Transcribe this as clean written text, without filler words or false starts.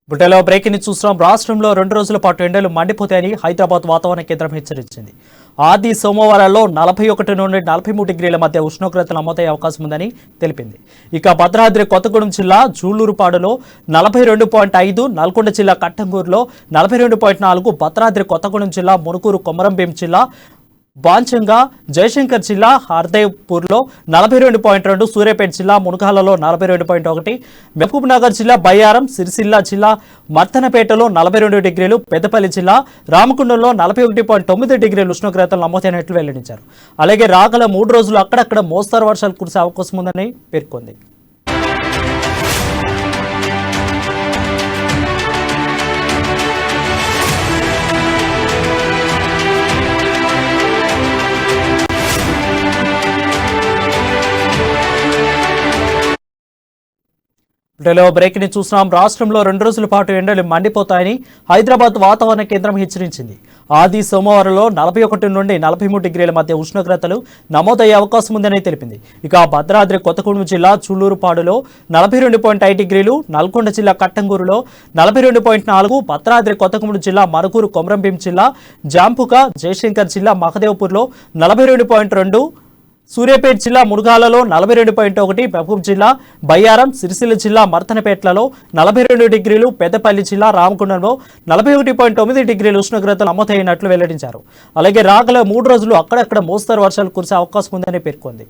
బుట్టలో బ్రేకింగ్ చూస్తున్నాం. రాష్ట్రంలో 2 రోజుల పాటు ఎండలు మండిపోతాయని హైదరాబాద్ వాతావరణ కేంద్రం హెచ్చరించింది. ఆది సోమవారాల్లో 41 నుండి 43 డిగ్రీల మధ్య ఉష్ణోగ్రతలు నమోదయ్యే అవకాశం ఉందని తెలిపింది. ఇక భద్రాద్రి కొత్తగూడెం జిల్లా జూలూరుపాడులో 42.5, నల్గొండ జిల్లా కట్టంగూరులో 42.4, భద్రాద్రి కొత్తగూడెం జిల్లా మునుగూరు కొమరంభీం జిల్లా బాంచంగా, జయశంకర్ జిల్లా హర్దేవ్పూర్లో 42.2, సూర్యాపేట జిల్లా మునగాలలో 42.1, మహబూబ్ నగర్ జిల్లా బయ్యారం, సిరిసిల్ల జిల్లా మర్తనపేటలో 42 డిగ్రీలు, పెద్దపల్లి జిల్లా రామకుండంలో 41.9 డిగ్రీలు ఉష్ణోగ్రతలు నమోదైనట్లు వెల్లడించారు. అలాగే రాగల 3 రోజులు అక్కడక్కడ మోస్తరు వర్షాలు కురిసే అవకాశం ఉందని పేర్కొంది. బ్రేకింగ్ చూస్తున్నాం. రాష్ట్రంలో 2 రోజుల పాటు ఎండలు మండిపోతాయని హైదరాబాద్ వాతావరణ కేంద్రం హెచ్చరించింది. ఆది సోమవారంలో 41 నుండి 43 డిగ్రీల మధ్య ఉష్ణోగ్రతలు నమోదయ్యే అవకాశం ఉందని తెలిపింది. ఇక భద్రాద్రి కొత్తగూడెం జిల్లా చుల్లూరుపాడులో 42.5 డిగ్రీలు, నల్గొండ జిల్లా కట్టంగూరులో 42.4, భద్రాద్రి కొత్తగూడెం జిల్లా మనుగూరు కొమరంభీం జిల్లా జాంపుక, జయశంకర్ జిల్లా మహదేవ్పూర్లో 42.2, సూర్యాపేట జిల్లా మునగాలలో 42.1, మహబూబ్ జిల్లా బయ్యారం, సిరిసిల్ల జిల్లా మర్తనపేటలలో 42 డిగ్రీలు, పెద్దపల్లి జిల్లా రామకుండంలో 41.9 డిగ్రీల ఉష్ణోగ్రతలు నమోదైనట్లు వెల్లడించారు. అలాగే రాగల 3 రోజులు అక్కడక్కడ మోస్తరు వర్షాలు కురిసే అవకాశం ఉందని పేర్కొంది.